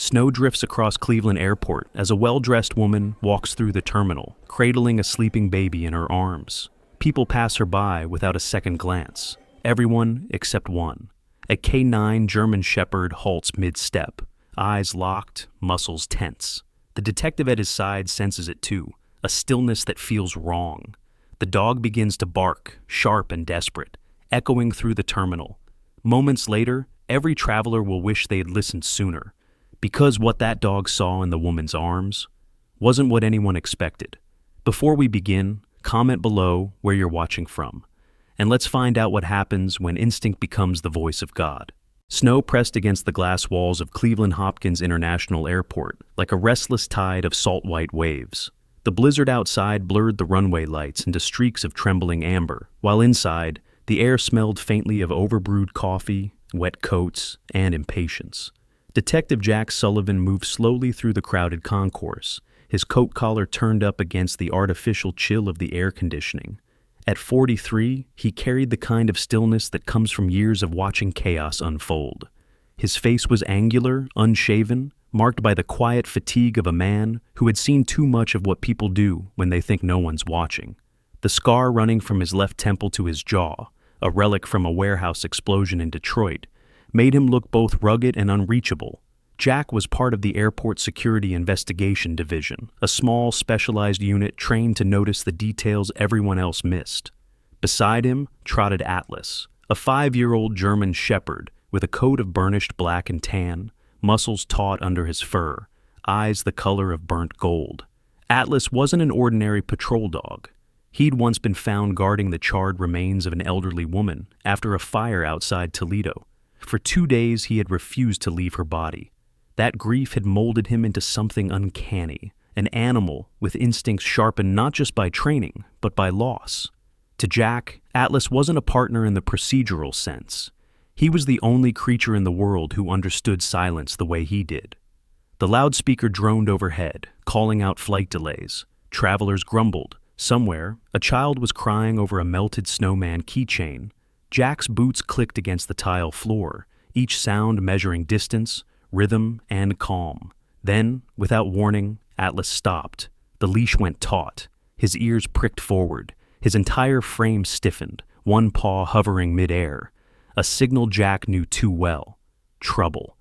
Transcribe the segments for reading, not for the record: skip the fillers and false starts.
Snow drifts across Cleveland Airport as a well-dressed woman walks through the terminal, cradling a sleeping baby in her arms. People pass her by without a second glance. Everyone except one. A K9 German Shepherd halts mid-step, eyes locked, muscles tense. The detective at his side senses it too, a stillness that feels wrong. The dog begins to bark, sharp and desperate, echoing through the terminal. Moments later, every traveler will wish they had listened sooner, because what that dog saw in the woman's arms wasn't what anyone expected. Before we begin, comment below where you're watching from, and let's find out what happens when instinct becomes the voice of God. Snow pressed against the glass walls of Cleveland Hopkins International Airport like a restless tide of salt-white waves. The blizzard outside blurred the runway lights into streaks of trembling amber, while inside, the air smelled faintly of overbrewed coffee, wet coats, and impatience. Detective Jack Sullivan moved slowly through the crowded concourse, his coat collar turned up against the artificial chill of the air conditioning. At 43, he carried the kind of stillness that comes from years of watching chaos unfold. His face was angular, unshaven, marked by the quiet fatigue of a man who had seen too much of what people do when they think no one's watching. The scar running from his left temple to his jaw, a relic from a warehouse explosion in Detroit, made him look both rugged and unreachable. Jack was part of the Airport Security Investigation Division, a small, specialized unit trained to notice the details everyone else missed. Beside him trotted Atlas, a 5-year-old German shepherd with a coat of burnished black and tan, muscles taut under his fur, eyes the color of burnt gold. Atlas wasn't an ordinary patrol dog. He'd once been found guarding the charred remains of an elderly woman after a fire outside Toledo. For 2 days he had refused to leave her body. That grief had molded him into something uncanny, an animal with instincts sharpened not just by training, but by loss. To Jack, Atlas wasn't a partner in the procedural sense. He was the only creature in the world who understood silence the way he did. The loudspeaker droned overhead, calling out flight delays. Travelers grumbled. Somewhere, a child was crying over a melted snowman keychain. Jack's boots clicked against the tile floor, each sound measuring distance, rhythm, and calm. Then, without warning, Atlas stopped. The leash went taut. His ears pricked forward. His entire frame stiffened, one paw hovering midair. A signal Jack knew too well. Trouble.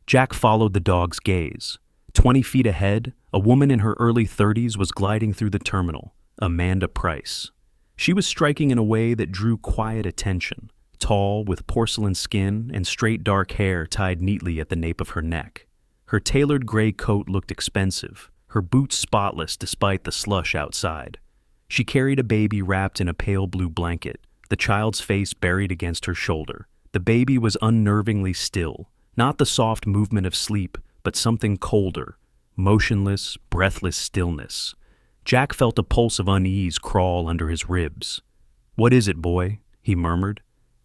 Jack followed the dog's gaze. 20 feet ahead, a woman in her early 30s was gliding through the terminal, Amanda Price. She was striking in a way that drew quiet attention, tall, with porcelain skin and straight dark hair tied neatly at the nape of her neck. Her tailored gray coat looked expensive, her boots spotless despite the slush outside. She carried a baby wrapped in a pale blue blanket, the child's face buried against her shoulder. The baby was unnervingly still, not the soft movement of sleep, but something colder, motionless, breathless stillness. Jack felt a pulse of unease crawl under his ribs. "What is it, boy?" he murmured.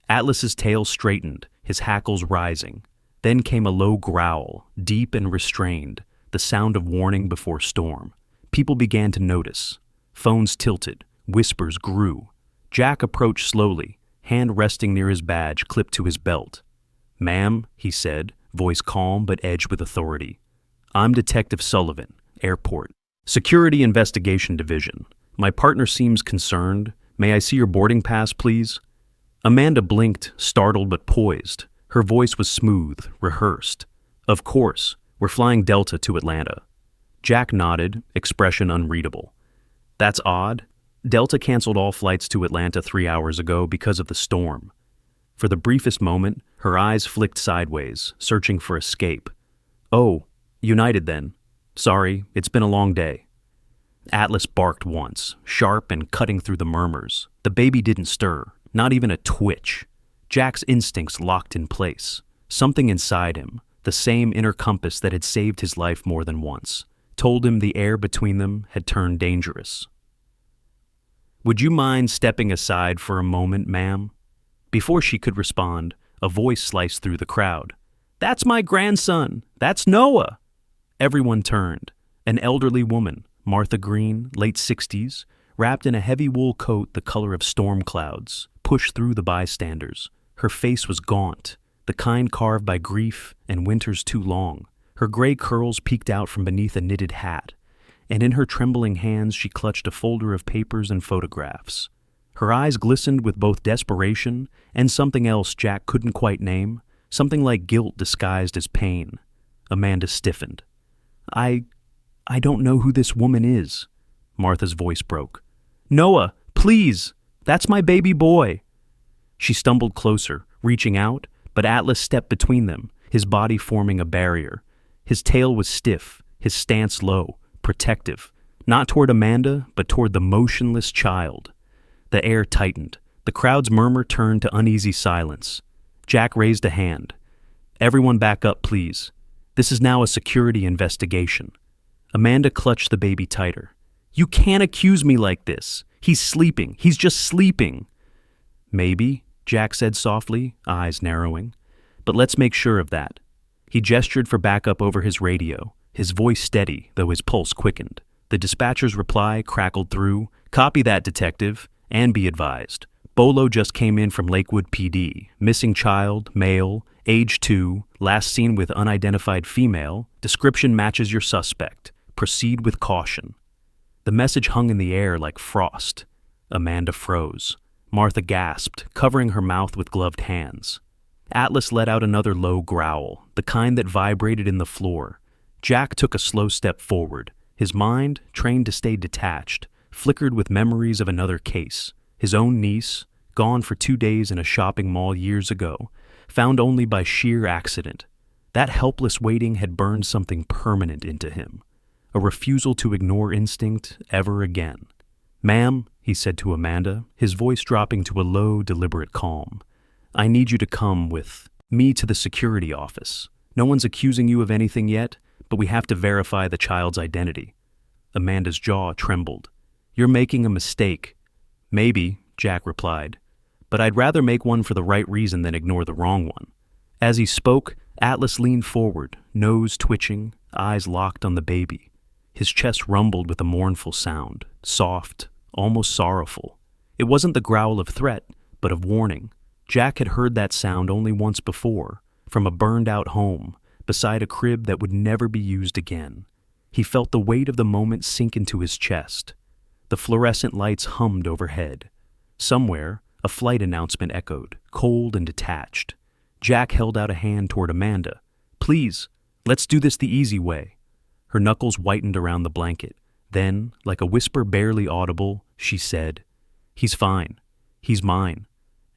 Atlas's tail straightened, his hackles rising. Then came a low growl, deep and restrained, the sound of warning before storm. People began to notice. Phones tilted, whispers grew. Jack approached slowly, hand resting near his badge clipped to his belt. "Ma'am," he said, voice calm but edged with authority. "I'm Detective Sullivan, Airport. Security Investigation Division. My partner seems concerned. May I see your boarding pass, please?" Amanda blinked, startled but poised. Her voice was smooth, rehearsed. "Of course. We're flying Delta to Atlanta." Jack nodded, expression unreadable. "That's odd. Delta canceled all flights to Atlanta 3 hours ago because of the storm." For the briefest moment, her eyes flicked sideways, searching for escape. "Oh, United then. Sorry, it's been a long day." Atlas barked once, sharp and cutting through the murmurs. The baby didn't stir, not even a twitch. Jack's instincts locked in place. Something inside him, the same inner compass that had saved his life more than once, told him the air between them had turned dangerous. "Would you mind stepping aside for a moment, ma'am?" Before she could respond, a voice sliced through the crowd. "That's my grandson! That's Noah!" Everyone turned. An elderly woman, Martha Green, late 60s, wrapped in a heavy wool coat the color of storm clouds, pushed through the bystanders. Her face was gaunt, the kind carved by grief and winters too long. Her gray curls peeked out from beneath a knitted hat, and in her trembling hands she clutched a folder of papers and photographs. Her eyes glistened with both desperation and something else Jack couldn't quite name, something like guilt disguised as pain. Amanda stiffened. I don't know who this woman is," Martha's voice broke. "Noah, please! That's my baby boy!" She stumbled closer, reaching out, but Atlas stepped between them, his body forming a barrier. His tail was stiff, his stance low, protective, not toward Amanda, but toward the motionless child. The air tightened. The crowd's murmur turned to uneasy silence. Jack raised a hand. "Everyone back up, please. This is now a security investigation." Amanda clutched the baby tighter. "You can't accuse me like this. He's sleeping. He's just sleeping." "Maybe," Jack said softly, eyes narrowing. "But let's make sure of that." He gestured for backup over his radio, his voice steady, though his pulse quickened. The dispatcher's reply crackled through, "Copy that, detective, and be advised. Bolo just came in from Lakewood PD. Missing child, male, age 2, last seen with unidentified female. Description matches your suspect. Proceed with caution." The message hung in the air like frost. Amanda froze. Martha gasped, covering her mouth with gloved hands. Atlas let out another low growl, the kind that vibrated in the floor. Jack took a slow step forward. His mind, trained to stay detached, flickered with memories of another case. His own niece, gone for 2 days in a shopping mall years ago, found only by sheer accident. That helpless waiting had burned something permanent into him. A refusal to ignore instinct ever again. "Ma'am," he said to Amanda, his voice dropping to a low, deliberate calm. "I need you to come with me to the security office. No one's accusing you of anything yet, but we have to verify the child's identity." Amanda's jaw trembled. "You're making a mistake." "Maybe," Jack replied, "but I'd rather make one for the right reason than ignore the wrong one." As he spoke, Atlas leaned forward, nose twitching, eyes locked on the baby. His chest rumbled with a mournful sound, soft, almost sorrowful. It wasn't the growl of threat, but of warning. Jack had heard that sound only once before, from a burned-out home, beside a crib that would never be used again. He felt the weight of the moment sink into his chest. The fluorescent lights hummed overhead. Somewhere, a flight announcement echoed, cold and detached. Jack held out a hand toward Amanda. "Please, let's do this the easy way." Her knuckles whitened around the blanket. Then, like a whisper barely audible, she said, "He's fine. He's mine."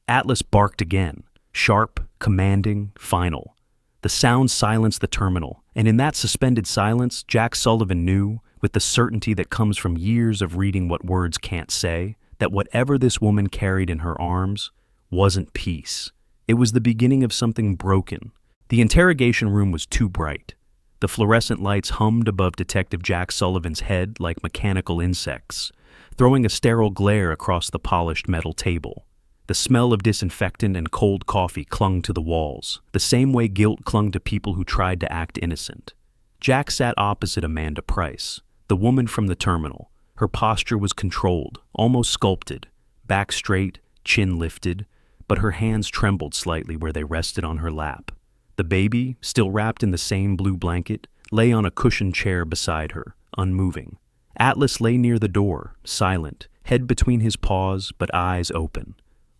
Atlas barked again, sharp, commanding, final. The sound silenced the terminal, and in that suspended silence, Jack Sullivan knew, with the certainty that comes from years of reading what words can't say, that whatever this woman carried in her arms wasn't peace. It was the beginning of something broken. The interrogation room was too bright. The fluorescent lights hummed above Detective Jack Sullivan's head like mechanical insects, throwing a sterile glare across the polished metal table. The smell of disinfectant and cold coffee clung to the walls, the same way guilt clung to people who tried to act innocent. Jack sat opposite Amanda Price, the woman from the terminal. Her posture was controlled, almost sculpted, back straight, chin lifted, but her hands trembled slightly where they rested on her lap. The baby, still wrapped in the same blue blanket, lay on a cushioned chair beside her, unmoving. Atlas lay near the door, silent, head between his paws but eyes open.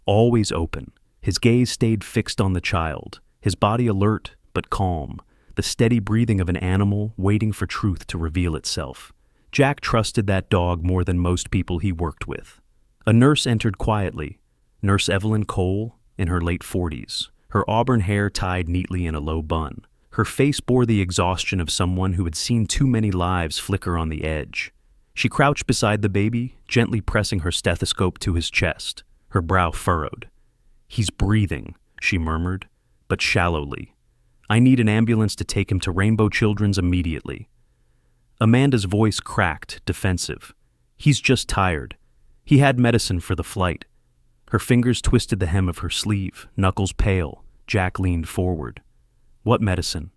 Always open. His gaze stayed fixed on the child, his body alert but calm, the steady breathing of an animal waiting for truth to reveal itself. Jack trusted that dog more than most people he worked with. A nurse entered quietly, Nurse Evelyn Cole, in her late 40s, her auburn hair tied neatly in a low bun. Her face bore the exhaustion of someone who had seen too many lives flicker on the edge. She crouched beside the baby, gently pressing her stethoscope to his chest, her brow furrowed. "He's breathing," she murmured, but shallowly. "I need an ambulance to take him to Rainbow Children's immediately." Amanda's voice cracked, defensive. "He's just tired. He had medicine for the flight." Her fingers twisted the hem of her sleeve, knuckles pale. Jack leaned forward. "What medicine?"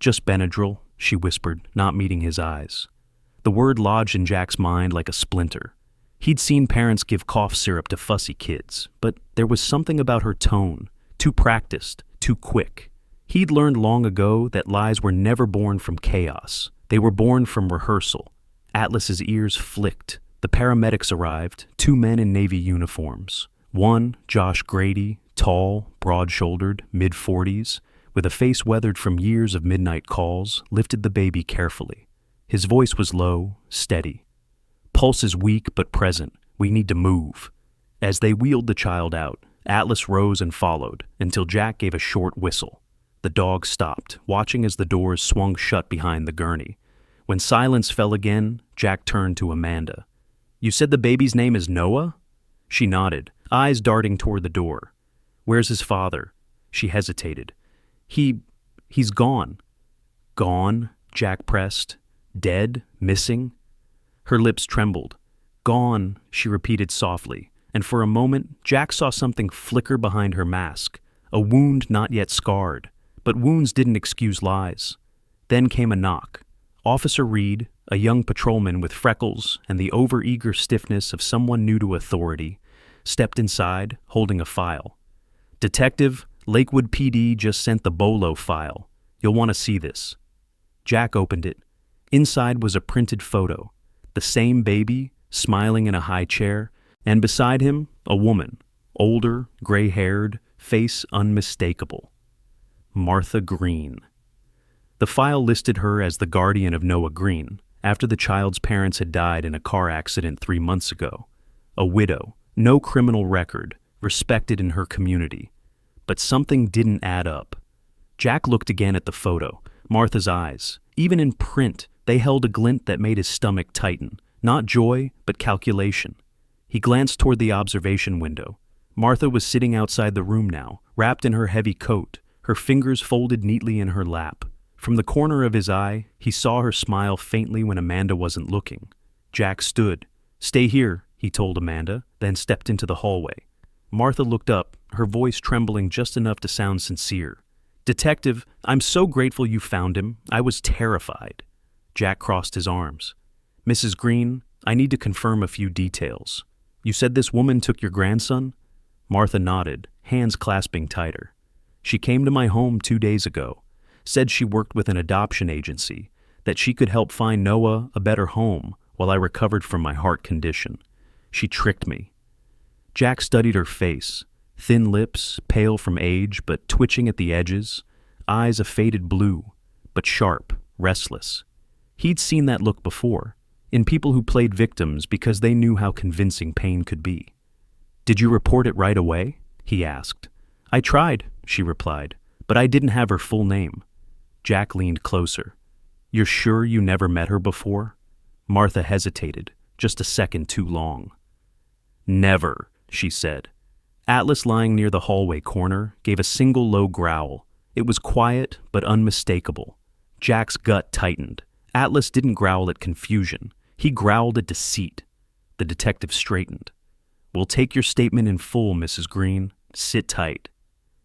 "Just Benadryl," she whispered, not meeting his eyes. The word lodged in Jack's mind like a splinter. He'd seen parents give cough syrup to fussy kids, but there was something about her tone, too practiced, too quick. He'd learned long ago that lies were never born from chaos. They were born from rehearsal. Atlas's ears flicked. The paramedics arrived, 2 men in Navy uniforms. One, Josh Grady, tall, broad-shouldered, mid-40s, with a face weathered from years of midnight calls, lifted the baby carefully. His voice was low, steady. "Pulse is weak but present. We need to move." As they wheeled the child out, Atlas rose and followed, until Jack gave a short whistle. The dog stopped, watching as the doors swung shut behind the gurney. When silence fell again, Jack turned to Amanda. "You said the baby's name is Noah?" She nodded, eyes darting toward the door. "Where's his father?" She hesitated. He's gone." "Gone?" Jack pressed. "Dead? Missing?" Her lips trembled. "Gone," she repeated softly, and for a moment Jack saw something flicker behind her mask, a wound not yet scarred. But wounds didn't excuse lies. Then came a knock. Officer Reed, a young patrolman with freckles and the over-eager stiffness of someone new to authority, stepped inside, holding a file. "Detective, Lakewood PD just sent the Bolo file. You'll want to see this." Jack opened it. Inside was a printed photo. The same baby, smiling in a high chair, and beside him, a woman, older, gray-haired, face unmistakable. Martha Green. The file listed her as the guardian of Noah Green, after the child's parents had died in a car accident 3 months ago. A widow, no criminal record, respected in her community. But something didn't add up. Jack looked again at the photo. Martha's eyes, even in print, they held a glint that made his stomach tighten. Not joy, but calculation. He glanced toward the observation window. Martha was sitting outside the room now, wrapped in her heavy coat, her fingers folded neatly in her lap. From the corner of his eye, he saw her smile faintly when Amanda wasn't looking. Jack stood. "Stay here," he told Amanda, then stepped into the hallway. Martha looked up, her voice trembling just enough to sound sincere. "Detective, I'm so grateful you found him. I was terrified." Jack crossed his arms. "Mrs. Green, I need to confirm a few details. You said this woman took your grandson?" Martha nodded, hands clasping tighter. "She came to my home 2 days ago, said she worked with an adoption agency, that she could help find Noah a better home while I recovered from my heart condition. She tricked me." Jack studied her face, thin lips, pale from age but twitching at the edges, eyes a faded blue, but sharp, restless. He'd seen that look before, in people who played victims because they knew how convincing pain could be. "Did you report it right away?" he asked. "I tried," she replied, "but I didn't have her full name." Jack leaned closer. "You're sure you never met her before?" Martha hesitated, just a second too long. "Never," she said. Atlas, lying near the hallway corner, gave a single low growl. It was quiet but unmistakable. Jack's gut tightened. Atlas didn't growl at confusion. He growled at deceit. The detective straightened. "We'll take your statement in full, Mrs. Green. Sit tight."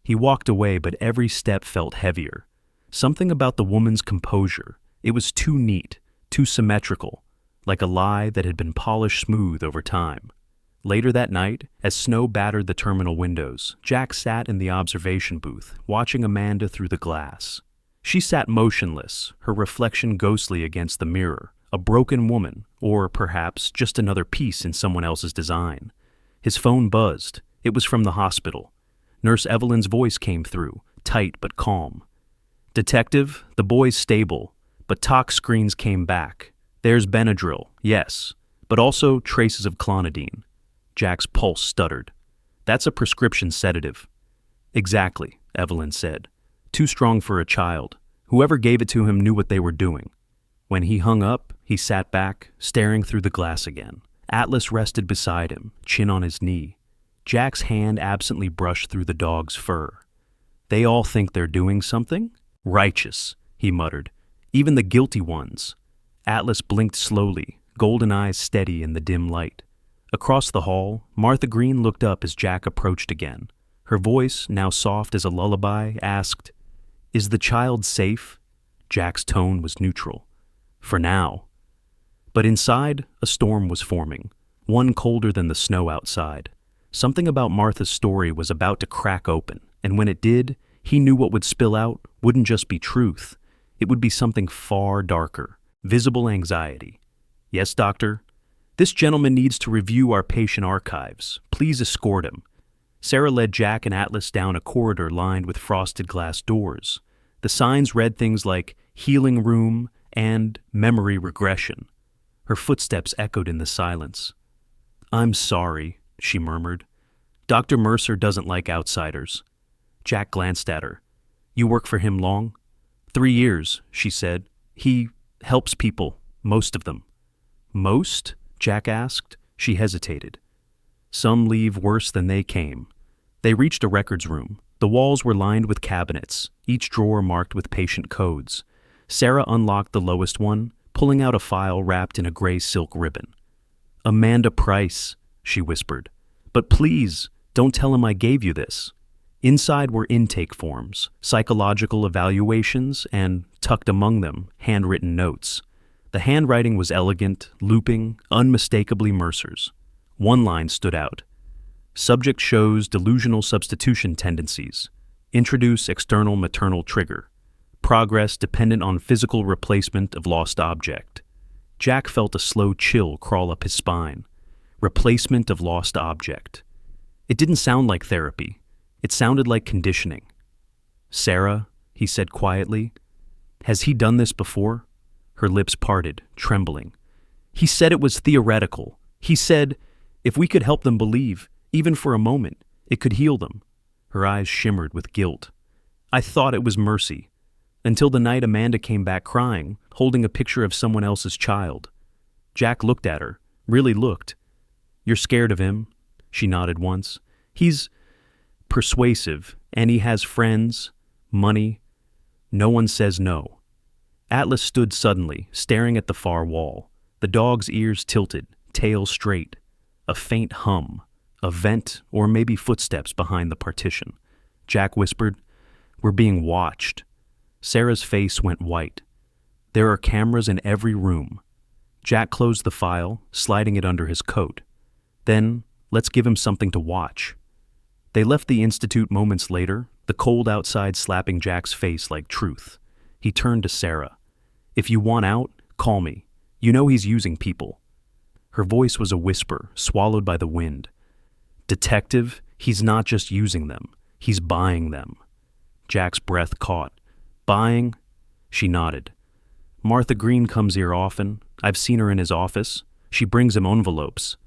He walked away, but every step felt heavier. Something about the woman's composure. It was too neat, too symmetrical, like a lie that had been polished smooth over time. Later that night, as snow battered the terminal windows, Jack sat in the observation booth, watching Amanda through the glass. She sat motionless, her reflection ghostly against the mirror, a broken woman, or perhaps just another piece in someone else's design. His phone buzzed. It was from the hospital. Nurse Evelyn's voice came through, tight but calm. "Detective, the boy's stable, but tox screens came back. There's Benadryl, yes, but also traces of clonidine." Jack's pulse stuttered. "That's a prescription sedative." "Exactly," Evelyn said. "Too strong for a child. Whoever gave it to him knew what they were doing." When he hung up, he sat back, staring through the glass again. Atlas rested beside him, chin on his knee. Jack's hand absently brushed through the dog's fur. "They all think they're doing something? Righteous," he muttered. "Even the guilty ones." Atlas blinked slowly, golden eyes steady in the dim light. Across the hall, Martha Green looked up as Jack approached again. Her voice, now soft as a lullaby, asked, "Is the child safe?" Jack's tone was neutral. "For now." But inside, a storm was forming, one colder than the snow outside. Something about Martha's story was about to crack open, and when it did, He knew what would spill out wouldn't just be truth. It would be something far darker. Visible anxiety. Yes, doctor? This gentleman needs to review our patient archives. Please escort him. Sarah led Jack and Atlas down a corridor lined with frosted glass doors. The signs read things like healing room and memory regression. Her footsteps echoed in the silence. I'm sorry, she murmured. Dr. Mercer doesn't like outsiders. Jack glanced at her. You work for him long? 3 years, she said. He helps people, most of them. Most? Jack asked. She hesitated. Some leave worse than they came. They reached a records room. The walls were lined with cabinets, each drawer marked with patient codes. Sarah unlocked the lowest one, pulling out a file wrapped in a gray silk ribbon. Amanda Price, she whispered. But please, don't tell him I gave you this. Inside were intake forms, psychological evaluations, and, tucked among them, handwritten notes. The handwriting was elegant, looping, unmistakably Mercer's. One line stood out. Subject shows delusional substitution tendencies. Introduce external maternal trigger. Progress dependent on physical replacement of lost object. Jack felt a slow chill crawl up his spine. Replacement of lost object. It didn't sound like therapy. It sounded like conditioning. Sarah, he said quietly, has he done this before? Her lips parted, trembling. He said it was theoretical. He said, if we could help them believe, even for a moment, it could heal them. Her eyes shimmered with guilt. I thought it was mercy, until the night Amanda came back crying, holding a picture of someone else's child. Jack looked at her, really looked. You're scared of him? She nodded once. He's persuasive, and he has friends, money. No one says no. Atlas stood suddenly, staring at the far wall. The dog's ears tilted, tail straight. A faint hum. A vent, or maybe footsteps behind the partition. Jack whispered, We're being watched. Sarah's face went white. There are cameras in every room. Jack closed the file, sliding it under his coat. Then, let's give him something to watch. They left the institute moments later, the cold outside slapping Jack's face like truth. He turned to Sarah. If you want out, call me. You know he's using people. Her voice was a whisper, swallowed by the wind. Detective, he's not just using them. He's buying them. Jack's breath caught. Buying? She nodded. Martha Green comes here often. I've seen her in his office. She brings him envelopes.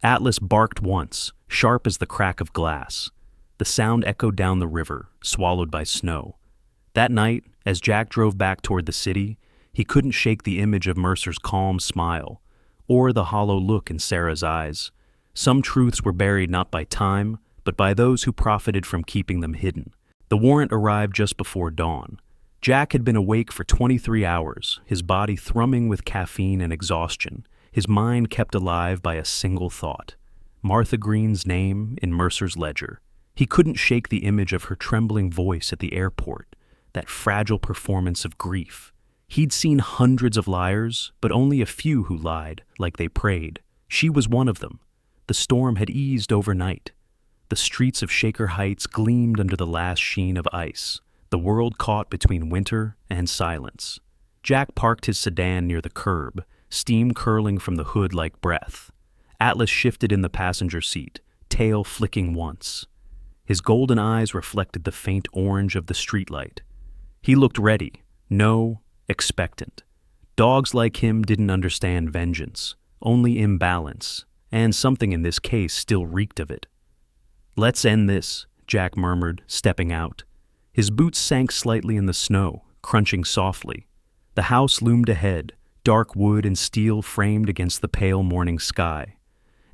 Atlas barked once, sharp as the crack of glass. The sound echoed down the river, swallowed by snow. That night, as Jack drove back toward the city, he couldn't shake the image of Mercer's calm smile, or the hollow look in Sarah's eyes. Some truths were buried not by time, but by those who profited from keeping them hidden. The warrant arrived just before dawn. Jack had been awake for 23 hours, his body thrumming with caffeine and exhaustion, his mind kept alive by a single thought. Martha Green's name in Mercer's ledger. He couldn't shake the image of her trembling voice at the airport, that fragile performance of grief. He'd seen hundreds of liars, but only a few who lied, like they prayed. She was one of them. The storm had eased overnight. The streets of Shaker Heights gleamed under the last sheen of ice, the world caught between winter and silence. Jack parked his sedan near the curb, steam curling from the hood like breath. Atlas shifted in the passenger seat, tail flicking once. His golden eyes reflected the faint orange of the streetlight. He looked ready, expectant. Dogs like him didn't understand vengeance, only imbalance, and something in this case still reeked of it. Let's end this, Jack murmured, stepping out. His boots sank slightly in the snow, crunching softly. The house loomed ahead, dark wood and steel framed against the pale morning sky.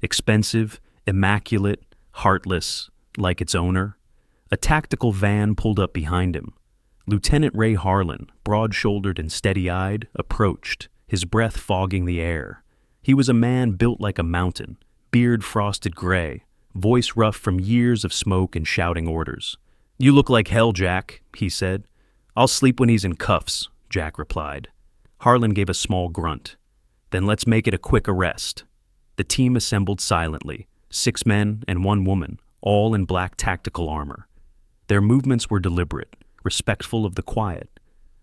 Expensive, immaculate, heartless, like its owner. A tactical van pulled up behind him. Lieutenant Ray Harlan, broad-shouldered and steady-eyed, approached, his breath fogging the air. He was a man built like a mountain, beard frosted gray, voice rough from years of smoke and shouting orders. You look like hell, Jack, he said. I'll sleep when he's in cuffs, Jack replied. Harlan gave a small grunt. Then let's make it a quick arrest. The team assembled silently, 6 men and 1 woman, all in black tactical armor. Their movements were deliberate, respectful of the quiet.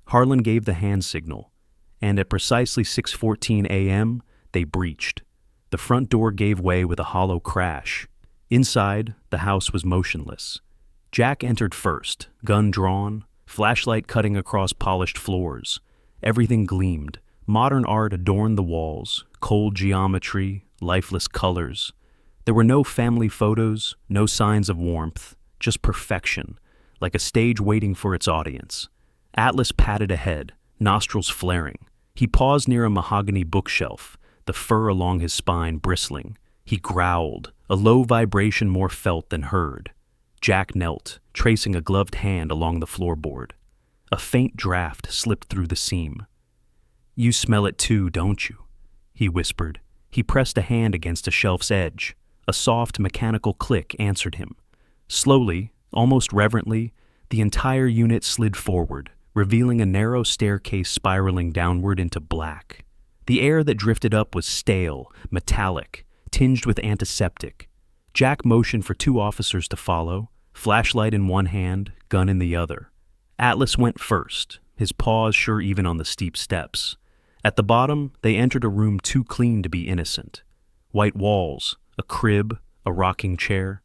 Harlan gave the hand signal, and at precisely 6:14 a.m., they breached. The front door gave way with a hollow crash. Inside, the house was motionless. Jack entered first, gun drawn, flashlight cutting across polished floors. Everything gleamed. Modern art adorned the walls, cold geometry, lifeless colors. There were no family photos, no signs of warmth, just perfection, like a stage waiting for its audience. Atlas padded ahead, nostrils flaring. He paused near a mahogany bookshelf, the fur along his spine bristling. He growled, a low vibration more felt than heard. Jack knelt, tracing a gloved hand along the floorboard. A faint draft slipped through the seam. "You smell it too, don't you?" he whispered. He pressed a hand against a shelf's edge. A soft, mechanical click answered him. Slowly, almost reverently, the entire unit slid forward, revealing a narrow staircase spiraling downward into black. The air that drifted up was stale, metallic, tinged with antiseptic. Jack motioned for two officers to follow, flashlight in one hand, gun in the other. Atlas went first, his paws sure even on the steep steps. At the bottom, they entered a room too clean to be innocent. White walls, a crib, a rocking chair,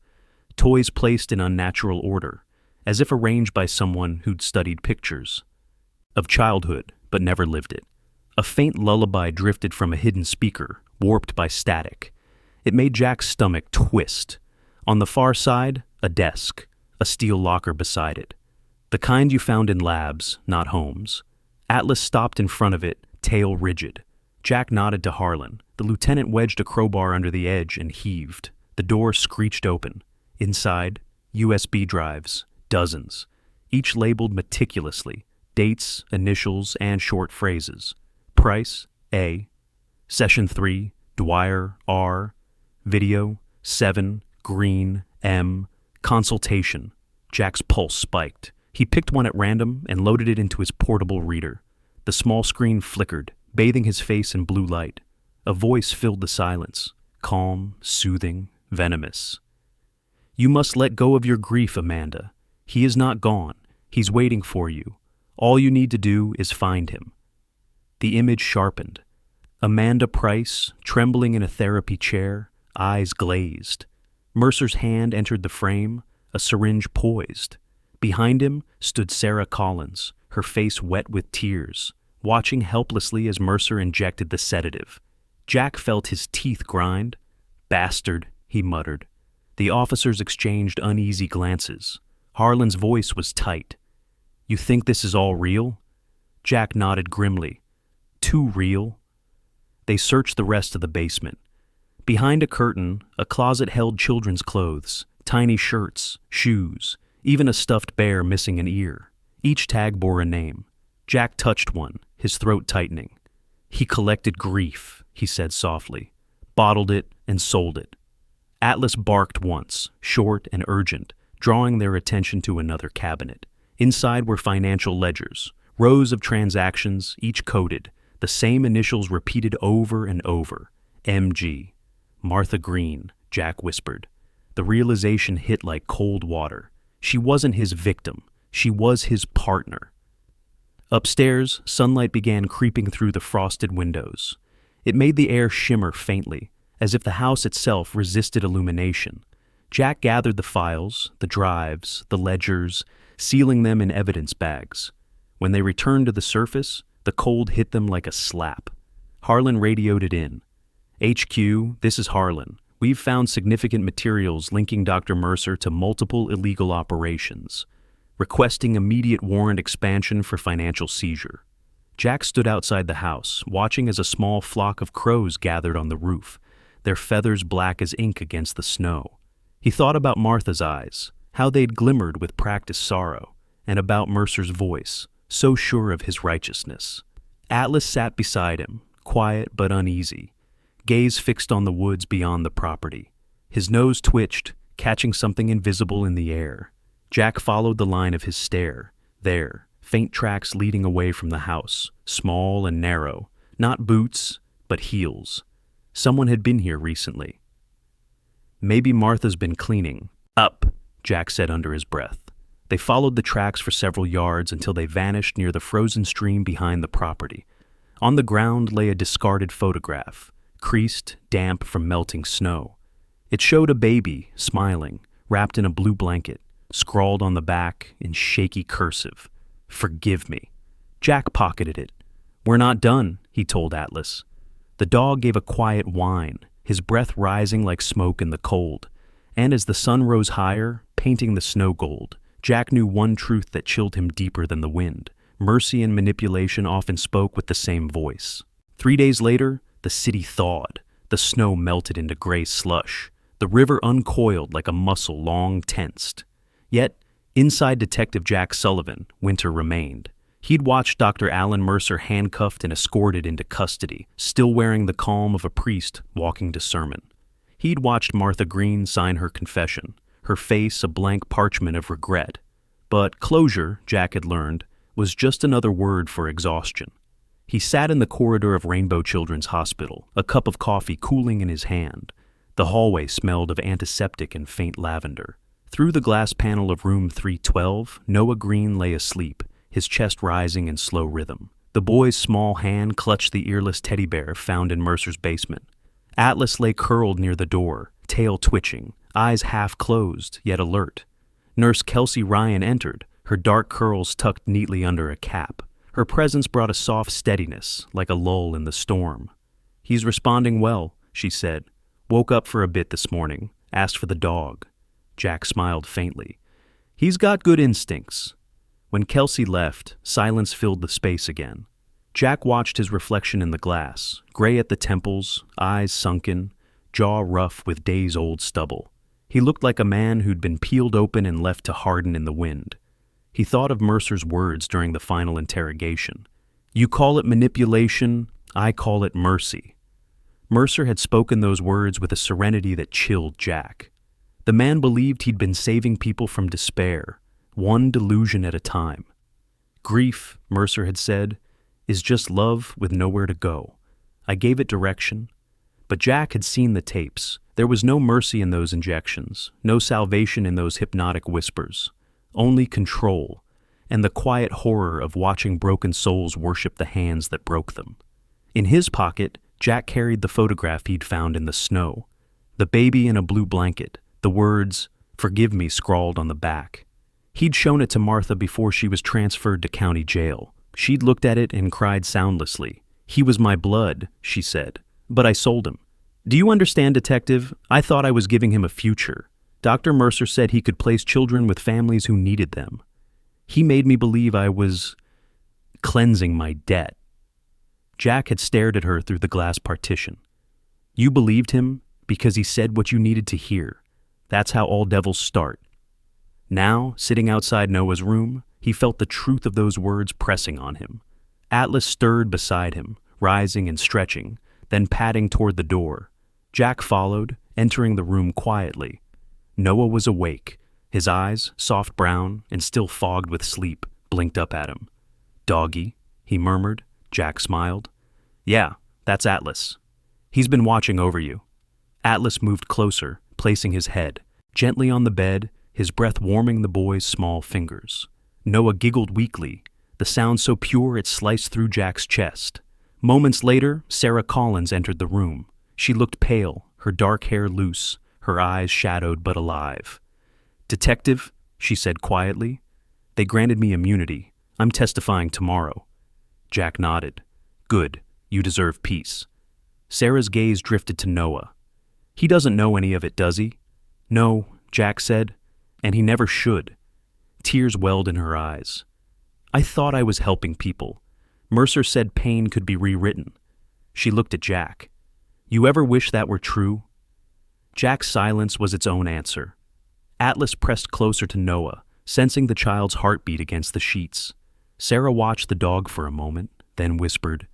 toys placed in unnatural order, as if arranged by someone who'd studied pictures of childhood but never lived it. A faint lullaby drifted from a hidden speaker, warped by static. It made Jack's stomach twist. On the far side, a desk, a steel locker beside it. The kind you found in labs, not homes. Atlas stopped in front of it, tail rigid. Jack nodded to Harlan. The lieutenant wedged a crowbar under the edge and heaved. The door screeched open. Inside, USB drives, dozens, each labeled meticulously, dates, initials, and short phrases. Price, A. Session 3, Dwyer, R. Video, 7, Green, M. Consultation. Jack's pulse spiked. He picked one at random and loaded it into his portable reader. The small screen flickered, bathing his face in blue light. A voice filled the silence, calm, soothing, venomous. "You must let go of your grief, Amanda. He is not gone. He's waiting for you. All you need to do is find him." The image sharpened. Amanda Price, trembling in a therapy chair, eyes glazed. Mercer's hand entered the frame, a syringe poised. Behind him stood Sarah Collins, her face wet with tears, watching helplessly as Mercer injected the sedative. Jack felt his teeth grind. "Bastard," he muttered. The officers exchanged uneasy glances. Harlan's voice was tight. "You think this is all real?" Jack nodded grimly. "Too real." They searched the rest of the basement. Behind a curtain, a closet held children's clothes, tiny shirts, shoes, even a stuffed bear missing an ear. Each tag bore a name. Jack touched one, his throat tightening. "He collected grief," he said softly, "bottled it and sold it." Atlas barked once, short and urgent, drawing their attention to another cabinet. Inside were financial ledgers, rows of transactions, each coded, the same initials repeated over and over. MG. Martha Green, Jack whispered. The realization hit like cold water. She wasn't his victim. She was his partner. Upstairs, sunlight began creeping through the frosted windows. It made the air shimmer faintly, as if the house itself resisted illumination. Jack gathered the files, the drives, the ledgers, sealing them in evidence bags. When they returned to the surface, the cold hit them like a slap. Harlan radioed it in. "HQ, this is Harlan. We've found significant materials linking Dr. Mercer to multiple illegal operations. Requesting immediate warrant expansion for financial seizure." Jack stood outside the house, watching as a small flock of crows gathered on the roof, their feathers black as ink against the snow. He thought about Martha's eyes, how they'd glimmered with practiced sorrow, and about Mercer's voice, so sure of his righteousness. Atlas sat beside him, quiet but uneasy, gaze fixed on the woods beyond the property. His nose twitched, catching something invisible in the air. Jack followed the line of his stare. There, faint tracks leading away from the house, small and narrow, not boots, but heels. Someone had been here recently. "Maybe Martha's been cleaning." "Up," Jack said under his breath. They followed the tracks for several yards until they vanished near the frozen stream behind the property. On the ground lay a discarded photograph, creased, damp from melting snow. It showed a baby, smiling, wrapped in a blue blanket, scrawled on the back in shaky cursive, "Forgive me." Jack pocketed it. "We're not done," he told Atlas. The dog gave a quiet whine, his breath rising like smoke in the cold. And as the sun rose higher, painting the snow gold, Jack knew one truth that chilled him deeper than the wind. Mercy and manipulation often spoke with the same voice. 3 days later, the city thawed. The snow melted into gray slush. The river uncoiled like a muscle long tensed. Yet, inside Detective Jack Sullivan, winter remained. He'd watched Dr. Alan Mercer handcuffed and escorted into custody, still wearing the calm of a priest walking to sermon. He'd watched Martha Green sign her confession, her face a blank parchment of regret. But closure, Jack had learned, was just another word for exhaustion. He sat in the corridor of Rainbow Children's Hospital, a cup of coffee cooling in his hand. The hallway smelled of antiseptic and faint lavender. Through the glass panel of room 312, Noah Green lay asleep, his chest rising in slow rhythm. The boy's small hand clutched the earless teddy bear found in Mercer's basement. Atlas lay curled near the door, tail twitching, eyes half closed, yet alert. Nurse Kelsey Ryan entered, her dark curls tucked neatly under a cap. Her presence brought a soft steadiness, like a lull in the storm. "He's responding well," she said. "Woke up for a bit this morning, asked for the dog." Jack smiled faintly. "He's got good instincts." When Kelsey left, silence filled the space again. Jack watched his reflection in the glass, gray at the temples, eyes sunken, jaw rough with days-old stubble. He looked like a man who'd been peeled open and left to harden in the wind. He thought of Mercer's words during the final interrogation. "You call it manipulation, I call it mercy." Mercer had spoken those words with a serenity that chilled Jack. The man believed he'd been saving people from despair, one delusion at a time. "Grief," Mercer had said, "is just love with nowhere to go. I gave it direction." But Jack had seen the tapes. There was no mercy in those injections, no salvation in those hypnotic whispers. Only control, and the quiet horror of watching broken souls worship the hands that broke them. In his pocket, Jack carried the photograph he'd found in the snow. The baby in a blue blanket, the words, "Forgive me," scrawled on the back. He'd shown it to Martha before she was transferred to county jail. She'd looked at it and cried soundlessly. "He was my blood," she said, "but I sold him. Do you understand, Detective? I thought I was giving him a future. Dr. Mercer said he could place children with families who needed them. He made me believe I was cleansing my debt." Jack had stared at her through the glass partition. "You believed him because he said what you needed to hear. That's how all devils start." Now, sitting outside Noah's room, he felt the truth of those words pressing on him. Atlas stirred beside him, rising and stretching, then padding toward the door. Jack followed, entering the room quietly. Noah was awake. His eyes, soft brown and still fogged with sleep, blinked up at him. "Doggy," he murmured. Jack smiled. "Yeah, that's Atlas. He's been watching over you." Atlas moved closer, placing his head gently on the bed, his breath warming the boy's small fingers. Noah giggled weakly, the sound so pure it sliced through Jack's chest. Moments later, Sarah Collins entered the room. She looked pale, her dark hair loose, her eyes shadowed but alive. "Detective," she said quietly, "they granted me immunity. I'm testifying tomorrow." Jack nodded. "Good. You deserve peace." Sarah's gaze drifted to Noah. "He doesn't know any of it, does he?" "No," Jack said, "and he never should." Tears welled in her eyes. "I thought I was helping people. Mercer said pain could be rewritten." She looked at Jack. "You ever wish that were true?" Jack's silence was its own answer. Atlas pressed closer to Noah, sensing the child's heartbeat against the sheets. Sarah watched the dog for a moment, then whispered,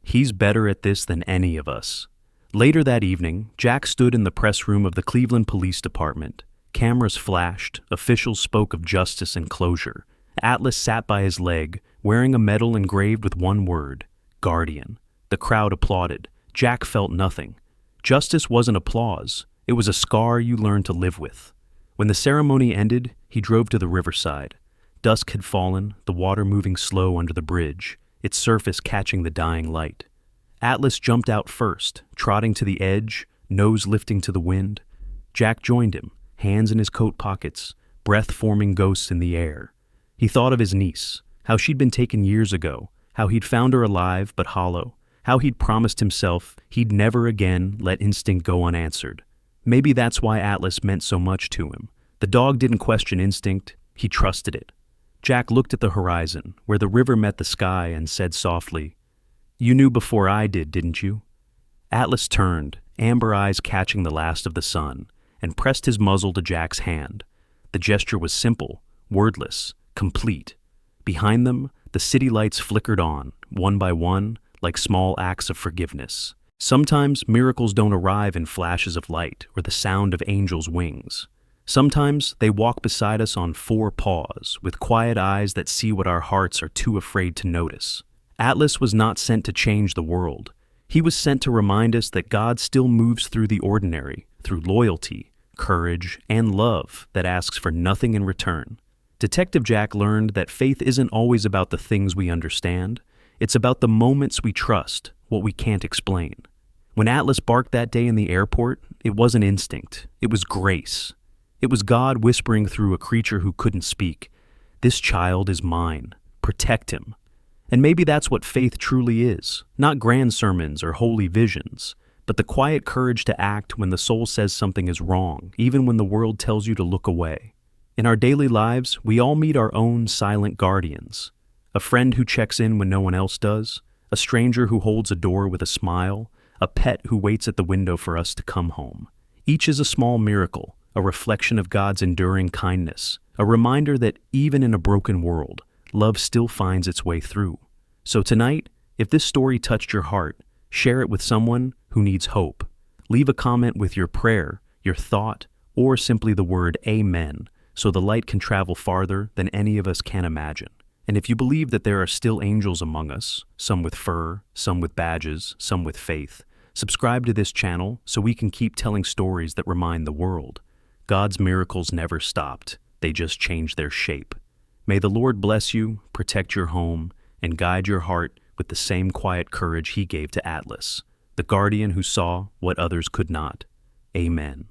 "He's better at this than any of us." Later that evening, Jack stood in the press room of the Cleveland Police Department. Cameras flashed, officials spoke of justice and closure. Atlas sat by his leg, wearing a medal engraved with one word, Guardian. The crowd applauded. Jack felt nothing. Justice wasn't applause. It was a scar you learned to live with. When the ceremony ended, he drove to the riverside. Dusk had fallen, the water moving slow under the bridge, its surface catching the dying light. Atlas jumped out first, trotting to the edge, nose lifting to the wind. Jack joined him, hands in his coat pockets, breath forming ghosts in the air. He thought of his niece, how she'd been taken years ago, how he'd found her alive but hollow, how he'd promised himself he'd never again let instinct go unanswered. Maybe that's why Atlas meant so much to him. The dog didn't question instinct, he trusted it. Jack looked at the horizon, where the river met the sky, and said softly, "You knew before I did, didn't you?" Atlas turned, amber eyes catching the last of the sun, and pressed his muzzle to Jack's hand. The gesture was simple, wordless, complete. Behind them, the city lights flickered on, one by one, like small acts of forgiveness. Sometimes miracles don't arrive in flashes of light or the sound of angels' wings. Sometimes they walk beside us on four paws, with quiet eyes that see what our hearts are too afraid to notice. Atlas was not sent to change the world. He was sent to remind us that God still moves through the ordinary, through loyalty, courage, and love that asks for nothing in return. Detective Jack learned that faith isn't always about the things we understand. It's about the moments we trust, what we can't explain. When Atlas barked that day in the airport, it wasn't instinct. It was grace. It was God whispering through a creature who couldn't speak, "This child is mine. Protect him." And maybe that's what faith truly is, not grand sermons or holy visions, but the quiet courage to act when the soul says something is wrong, even when the world tells you to look away. In our daily lives, we all meet our own silent guardians. A friend who checks in when no one else does, a stranger who holds a door with a smile, a pet who waits at the window for us to come home. Each is a small miracle, a reflection of God's enduring kindness, a reminder that even in a broken world, love still finds its way through. So tonight, if this story touched your heart, share it with someone who needs hope. Leave a comment with your prayer, your thought, or simply the word Amen, so the light can travel farther than any of us can imagine. And if you believe that there are still angels among us, some with fur, some with badges, some with faith, subscribe to this channel so we can keep telling stories that remind the world. God's miracles never stopped, they just changed their shape. May the Lord bless you, protect your home, and guide your heart with the same quiet courage he gave to Atlas, the guardian who saw what others could not. Amen.